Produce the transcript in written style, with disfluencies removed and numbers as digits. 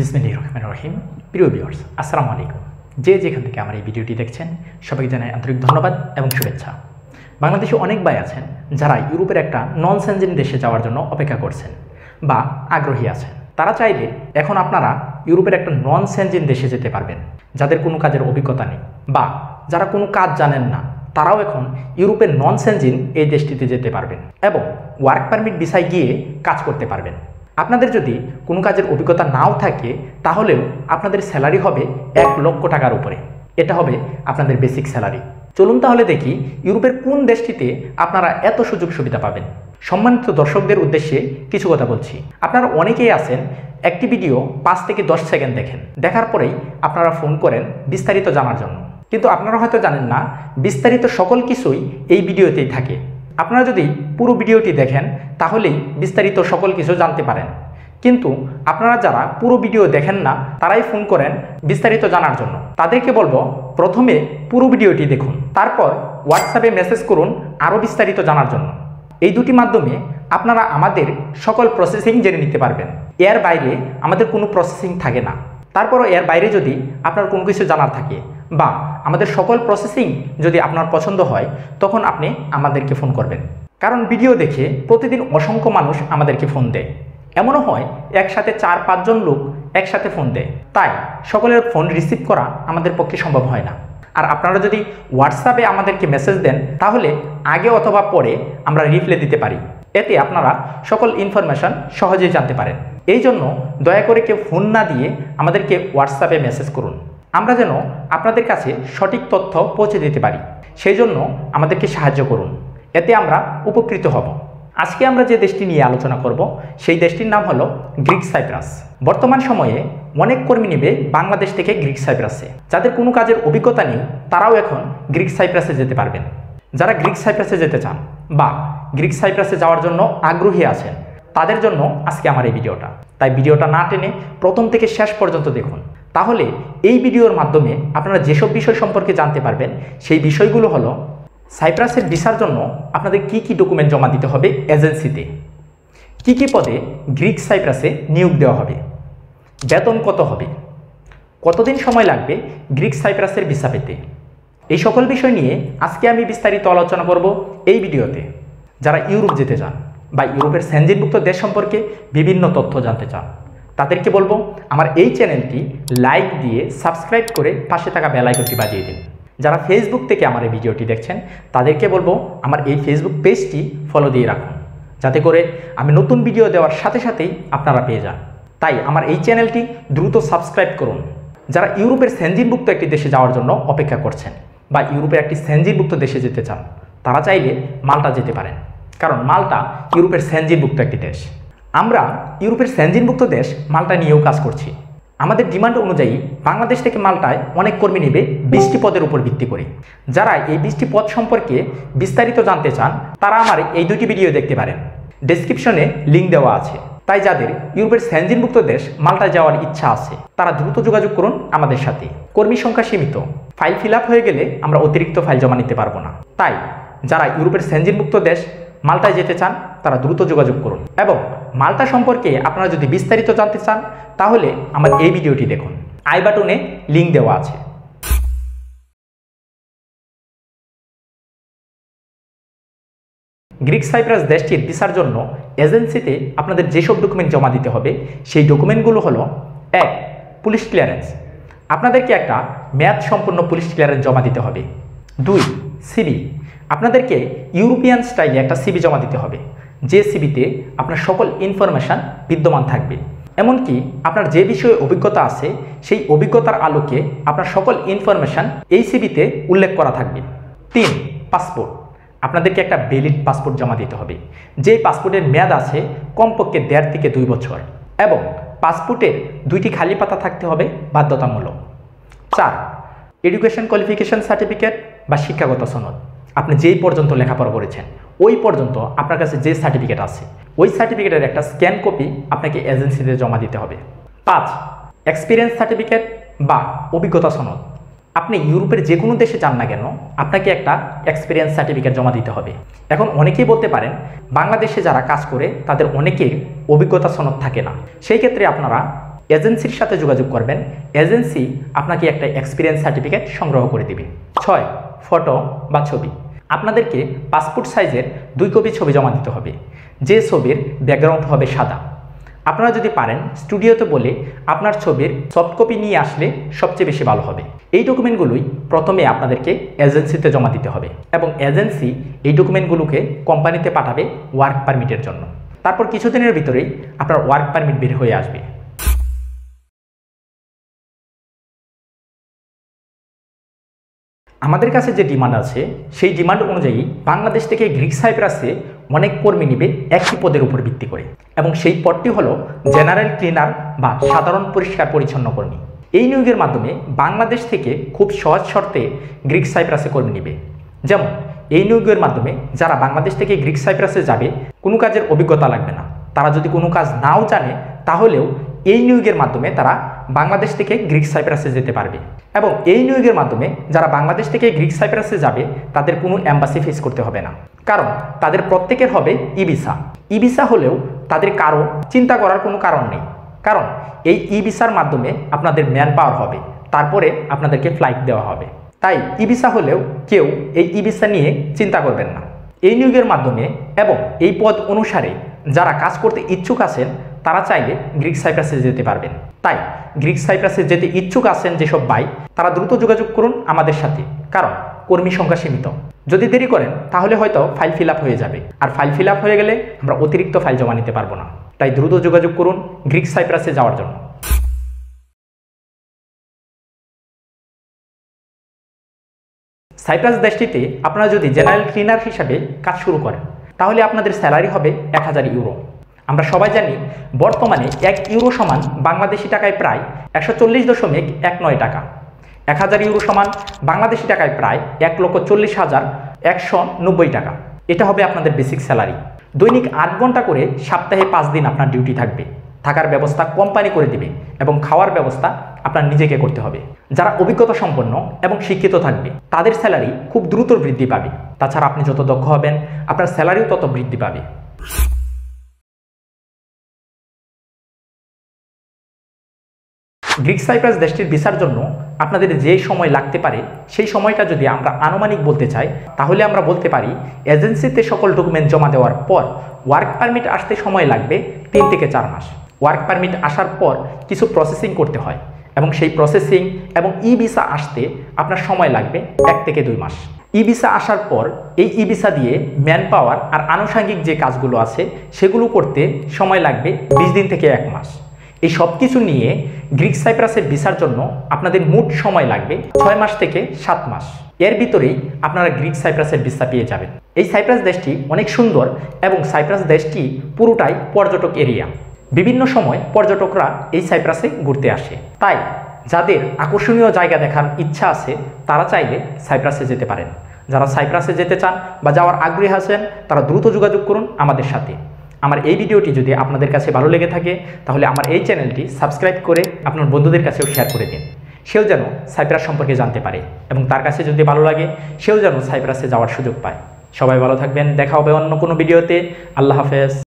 বিসমিল্লাহির রহমানির রহিম। প্রিয় ভিউয়ার্স, আসসালামু আলাইকুম। যে যেখান থেকে আমার এই ভিডিওটি দেখছেন সবাইকে জানাই আন্তরিক ধন্যবাদ এবং শুভেচ্ছা। বাংলাদেশে অনেক ভাই আছেন যারা ইউরোপের একটা নন সেনজেন দেশে যাওয়ার জন্য অপেক্ষা করছেন বা আগ্রহী আছেন। তারা চাইলে এখন আপনারা ইউরোপের একটা নন সেনজেন দেশে যেতে পারবেন, যাদের কোনো কাজের অভিজ্ঞতা নেই বা যারা কোনো কাজ জানেন না, তারাও এখন ইউরোপের নন সেনজেন এই দেশটিতে যেতে পারবেন এবং ওয়ার্ক পারমিট ভিসায় গিয়ে কাজ করতে পারবেন। আপনাদের যদি কোনো কাজের অভিজ্ঞতা নাও থাকে তাহলেও আপনাদের স্যালারি হবে 1 লক্ষ টাকার উপরে। এটা হবে আপনাদের বেসিক স্যালারি। চলুন তাহলে দেখি ইউরোপের কোন দেশটিতে আপনারা এত সুযোগ সুবিধা পাবেন। সম্মানিত দর্শকদের উদ্দেশ্যে কিছু কথা বলছি। আপনারা অনেকেই আছেন একটি ভিডিও 5 থেকে 10 সেকেন্ড দেখেন, দেখার পরেই আপনারা ফোন করেন বিস্তারিত জানার জন্য, কিন্তু আপনারা হয়তো জানেন না বিস্তারিত সকল কিছুই এই ভিডিওতেই থাকে। আপনারা যদি পুরো ভিডিওটি দেখেন তাহলেই বিস্তারিত সকল কিছু জানতে পারেন, কিন্তু আপনারা যারা পুরো ভিডিও দেখেন না তারাই ফোন করেন বিস্তারিত জানার জন্য। তাদেরকে বলবো প্রথমে পুরো ভিডিওটি দেখুন, তারপর হোয়াটসঅ্যাপে মেসেজ করুন আরও বিস্তারিত জানার জন্য। এই দুটি মাধ্যমে আপনারা আমাদের সকল প্রসেসিং জেনে নিতে পারবেন। এর বাইরে আমাদের কোনো প্রসেসিং থাকে না। তারপরও এর বাইরে যদি আপনার কোনো কিছু জানার থাকে বা আমাদের সকল প্রসেসিং যদি আপনার পছন্দ হয় তখন আপনি আমাদেরকে ফোন করবেন। কারণ ভিডিও দেখে প্রতিদিন অসংখ্য মানুষ আমাদেরকে ফোন দেয়। এমনও হয় একসাথে 4-5 জন লোক একসাথে ফোন দেয়, তাই সকলের ফোন রিসিভ করা আমাদের পক্ষে সম্ভব হয় না। আর আপনারা যদি হোয়াটসঅ্যাপে আমাদেরকে মেসেজ দেন তাহলে আগে অথবা পরে আমরা রিপ্লাই দিতে পারি। এতে আপনারা সকল ইনফরমেশন সহজেই জানতে পারেন। এই জন্য দয়া করে কেউ ফোন না দিয়ে আমাদেরকে হোয়াটসঅ্যাপে মেসেজ করুন, আমরা যেন আপনাদের কাছে সঠিক তথ্য পৌঁছে দিতে পারি। সেই জন্য আমাদেরকে সাহায্য করুন, এতে আমরা উপকৃত হব। আজকে আমরা যে দেশটি নিয়ে আলোচনা করব সেই দেশটির নাম হলো গ্রিক সাইপ্রাস। বর্তমান সময়ে অনেক কর্মী নেবে বাংলাদেশ থেকে গ্রিক সাইপ্রাসে। যাদের কোনো কাজের অভিজ্ঞতা নেই তারাও এখন গ্রিক সাইপ্রাসে যেতে পারবেন। যারা গ্রিক সাইপ্রাসে যেতে চান বা গ্রিক সাইপ্রাসে যাওয়ার জন্য আগ্রহী আছেন তাদের জন্য আজকে আমার এই ভিডিওটা। তাই ভিডিওটা না টেনে প্রথম থেকে শেষ পর্যন্ত দেখুন, তাহলে এই ভিডিওর মাধ্যমে আপনারা যেসব বিষয় সম্পর্কে জানতে পারবেন সেই বিষয়গুলো হলো সাইপ্রাসের ভিসার জন্য আপনাদের কি কি ডকুমেন্ট জমা দিতে হবে এজেন্সিতে, কি কি পদে গ্রিক সাইপ্রাসে নিয়োগ দেওয়া হবে, বেতন কত হবে, কতদিন সময় লাগবে গ্রিক সাইপ্রাসের ভিসা পেতে। এই সকল বিষয় নিয়ে আজকে আমি বিস্তারিত আলোচনা করব এই ভিডিওতে। যারা ইউরোপ যেতে চান বা ইউরোপের সেনজেনভুক্ত দেশ সম্পর্কে বিভিন্ন তথ্য জানতে চান তাদেরকে বলবো আমার এই চ্যানেলটি লাইক দিয়ে সাবস্ক্রাইব করে পাশে থাকা বেল আইকনটি বাজিয়ে দিন। যারা ফেসবুক থেকে আমার এই ভিডিওটি দেখছেন তাদেরকে বলবো আমার এই ফেসবুক পেজটি ফলো দিয়ে রাখুন, যাতে করে আমি নতুন ভিডিও দেওয়ার সাথে সাথেই আপনারা পেয়ে যান। তাই আমার এই চ্যানেলটি দ্রুত সাবস্ক্রাইব করুন। যারা ইউরোপের সেনজেনভুক্ত একটি দেশে যাওয়ার জন্য অপেক্ষা করছেন বা ইউরোপের একটি সেনজেনভুক্ত দেশে যেতে চান তারা চাইলে মাল্টা যেতে পারেন, কারণ মাল্টা ইউরোপের সেনজেনভুক্ত একটি দেশ। আমরা ইউরোপের সেনজেনভুক্ত দেশ মাল্টা নিয়েও কাজ করছি। আমাদের ডিমান্ড অনুযায়ী বাংলাদেশ থেকে মাল্টায় অনেক কর্মী নেবে 20টি পদের উপর ভিত্তি করে। যারা এই 20টি পদ সম্পর্কে বিস্তারিত জানতে চান তারা আমার এই দুটি ভিডিও দেখতে পারেন, ডেসক্রিপশনে লিঙ্ক দেওয়া আছে। তাই যাদের ইউরোপের সেনজেনভুক্ত দেশ মাল্টায় যাওয়ার ইচ্ছা আছে তারা দ্রুত যোগাযোগ করুন আমাদের সাথে। কর্মী সংখ্যা সীমিত, ফাইল ফিল আপ হয়ে গেলে আমরা অতিরিক্ত ফাইল জমা নিতে পারবো না। তাই যারা ইউরোপের সেনজেনভুক্ত দেশ মাল্টায় যেতে চান তারা দ্রুত যোগাযোগ করুন। এবং মাল্টা সম্পর্কে আপনারা যদি বিস্তারিত জানতে চান তাহলে আমার এই ভিডিওটি দেখুন, আই বাটনে লিঙ্ক দেওয়া আছে। গ্রিক সাইপ্রাস দেশটির ভিসার জন্য এজেন্সিতে আপনাদের যেসব ডকুমেন্ট জমা দিতে হবে সেই ডকুমেন্টগুলো হলো: 1. পুলিশ ক্লিয়ারেন্স, আপনাদেরকে একটা মেয়াদ সম্পন্ন পুলিশ ক্লিয়ারেন্স জমা দিতে হবে। 2. সিভি, আপনাদেরকে ইউরোপিয়ান স্টাইলে একটা সিভি জমা দিতে হবে, যে সিভিতে আপনার সকল ইনফরমেশান বিদ্যমান থাকবে, এমনকি আপনার যে বিষয়ে অভিজ্ঞতা আছে সেই অভিজ্ঞতার আলোকে আপনার সকল ইনফরমেশান এই সিভিতে উল্লেখ করা থাকবে। 3. পাসপোর্ট, আপনাদেরকে একটা ভ্যালিড পাসপোর্ট জমা দিতে হবে, যেই পাসপোর্টের মেয়াদ আছে কমপক্ষে 1.5 থেকে 2 বছর এবং পাসপোর্টের 2টি খালি পাতা থাকতে হবে বাধ্যতামূলক। 4. এডুকেশন কোয়ালিফিকেশন সার্টিফিকেট বা শিক্ষাগত সনদ, আপনি যেই পর্যন্ত লেখাপড়া করেছেন ওই পর্যন্ত আপনার কাছে যে সার্টিফিকেট আছে ওই সার্টিফিকেটের একটা স্ক্যান কপি আপনাকে এজেন্সিতে জমা দিতে হবে। 5. এক্সপিরিয়েন্স সার্টিফিকেট বা অভিজ্ঞতা সনদ, আপনি ইউরোপের যে কোনো দেশে যান না কেন আপনাকে একটা এক্সপিরিয়েন্স সার্টিফিকেট জমা দিতে হবে। এখন অনেকেই বলতে পারেন বাংলাদেশে যারা কাজ করে তাদের অনেকের অভিজ্ঞতা সনদ থাকে না, সেই ক্ষেত্রে আপনারা এজেন্সির সাথে যোগাযোগ করবেন, এজেন্সি আপনাকে একটা এক্সপিরিয়েন্স সার্টিফিকেট সংগ্রহ করে দিবে। 6, ফটো বা ছবি। আপনাদেরকে পাসপোর্ট সাইজের 2 কপি ছবি জমা দিতে হবে, যে ছবির ব্যাকগ্রাউন্ড হবে সাদা। আপনারা যদি পারেন স্টুডিওতে বলে আপনার ছবির সফট কপি নিয়ে আসলে সবচেয়ে বেশি ভালো হবে। এই ডকুমেন্টগুলোই প্রথমে আপনাদেরকে এজেন্সিতে জমা দিতে হবে এবং এজেন্সি এই ডকুমেন্টগুলোকে কোম্পানিতে পাঠাবে ওয়ার্ক পারমিটের জন্য। তারপর কিছুদিনের ভিতরেই আপনার ওয়ার্ক পারমিট বের হয়ে আসবে। আমাদের কাছে যে ডিমান্ড আছে সেই ডিমান্ড অনুযায়ী বাংলাদেশ থেকে গ্রিক সাইপ্রাসে অনেক কর্মী নিবে একটি পদের উপর ভিত্তি করে, এবং সেই পদটি হলো জেনারেল ক্লিনার বা সাধারণ পরিষ্কার পরিচ্ছন্ন কর্মী। এই নিয়োগের মাধ্যমে বাংলাদেশ থেকে খুব সহজ শর্তে গ্রিক সাইপ্রাসে কর্মী নিবে। যেমন এই নিয়োগের মাধ্যমে যারা বাংলাদেশ থেকে গ্রিক সাইপ্রাসে যাবে কোনো কাজের অভিজ্ঞতা লাগবে না। তারা যদি কোনো কাজ নাও জানে তাহলেও এই নিয়োগের মাধ্যমে তারা বাংলাদেশ থেকে গ্রিক সাইপ্রাসে যেতে পারবে। এবং এই নিয়োগের মাধ্যমে যারা বাংলাদেশ থেকে গ্রিক সাইপ্রাসে যাবে তাদের কোনো এম্বাসি ফেস করতে হবে না, কারণ তাদের প্রত্যেকের হবে ই ভিসা। ই ভিসা হলেও তাদের কারো চিন্তা করার কোনো কারণ নেই, কারণ এই ই ভিসার মাধ্যমে আপনাদের ম্যান পাওয়ার হবে, তারপরে আপনাদেরকে ফ্লাইট দেওয়া হবে। তাই ই ভিসা হলেও কেউ এই ই ভিসা নিয়ে চিন্তা করবেন না। এই নিয়োগের মাধ্যমে এবং এই পদ অনুসারে যারা কাজ করতে ইচ্ছুক আছেন তারা চাইলে গ্রিক সাইপ্রাসে যেতে পারবেন। তাই গ্রিক সাইপ্রাসে যেতে ইচ্ছুক আছেন যেসব ভাই, তারা দ্রুত যোগাযোগ করুন আমাদের সাথে, কারণ কর্মী সংখ্যা সীমিত। যদি দেরি করেন তাহলে হয়তো ফাইল ফিল আপ হয়ে যাবে, আর ফাইল ফিল আপ হয়ে গেলে আমরা অতিরিক্ত ফাইল জমা নিতে পারবো না। তাই দ্রুত যোগাযোগ করুন গ্রিক সাইপ্রাসে যাওয়ার জন্য। সাইপ্রাস দেশটিতে আপনারা যদি জেনারেল ক্লিনার হিসাবে কাজ শুরু করেন তাহলে আপনাদের স্যালারি হবে 1000 ইউরো। আমরা সবাই জানি বর্তমানে 1 ইউরো সমান বাংলাদেশি টাকায় প্রায় 140.19 টাকা। 1000 ইউরো সমান বাংলাদেশি টাকায় প্রায় 1,40,190 টাকা। এটা হবে আপনাদের বেসিক স্যালারি। দৈনিক 8 ঘন্টা করে সপ্তাহে 5 দিন আপনার ডিউটি থাকবে। থাকার ব্যবস্থা কোম্পানি করে দিবে এবং খাওয়ার ব্যবস্থা আপনার নিজেকে করতে হবে। যারা অভিজ্ঞতা সম্পন্ন এবং শিক্ষিত থাকবে তাদের স্যালারি খুব দ্রুত বৃদ্ধি পাবে। তাছাড়া আপনি যত দক্ষ হবেন আপনার স্যালারিও তত বৃদ্ধি পাবে। গ্রিক সাইপ্রাস দেশটির ভিসার জন্য আপনাদের যে সময় লাগতে পারে সেই সময়টা যদি আমরা আনুমানিক বলতে চাই তাহলে আমরা বলতে পারি এজেন্সিতে সকল ডকুমেন্ট জমা দেওয়ার পর ওয়ার্ক পারমিট আসতে সময় লাগবে 3 থেকে 4 মাস। ওয়ার্ক পারমিট আসার পর কিছু প্রসেসিং করতে হয় এবং সেই প্রসেসিং এবং ই ভিসা আসতে আপনার সময় লাগবে 1 থেকে 2 মাস। ই ভিসা আসার পর এই ই ভিসা দিয়ে ম্যান পাওয়ার আর আনুষঙ্গিক যে কাজগুলো আছে সেগুলো করতে সময় লাগবে 20 দিন থেকে 1 মাস। এই সব কিছু নিয়ে গ্রিক সাইপ্রাসের ভিসার জন্য আপনাদের মোট সময় লাগবে 6 মাস থেকে 7 মাস। এর ভিতরেই আপনারা গ্রিক সাইপ্রাসের ভিসা পেয়ে যাবেন। এই সাইপ্রাস দেশটি অনেক সুন্দর এবং সাইপ্রাস দেশটি পুরোটাই পর্যটক এরিয়া। বিভিন্ন সময় পর্যটকরা এই সাইপ্রাসে ঘুরতে আসে। তাই যাদের আকর্ষণীয় জায়গা দেখার ইচ্ছা আছে তারা চাইলে সাইপ্রাসে যেতে পারেন। যারা সাইপ্রাসে যেতে চান বা যাওয়ার আগ্রহী আছেন তারা দ্রুত যোগাযোগ করুন আমাদের সাথে। আমার এই ভিডিওটি যদি আপনাদের কাছে ভালো লেগে থাকে তাহলে আমার এই চ্যানেলটি সাবস্ক্রাইব করে আপনার বন্ধুদের কাছেও শেয়ার করে দিন। সেও যেন সাইপ্রাস সম্পর্কে জানতে পারে এবং তার কাছে যদি ভালো লাগে সেও যেন সাইপ্রাসে যাওয়ার সুযোগ পায়। সবাই ভালো থাকবেন, দেখা হবে অন্য কোনো ভিডিওতে। আল্লাহ হাফেজ।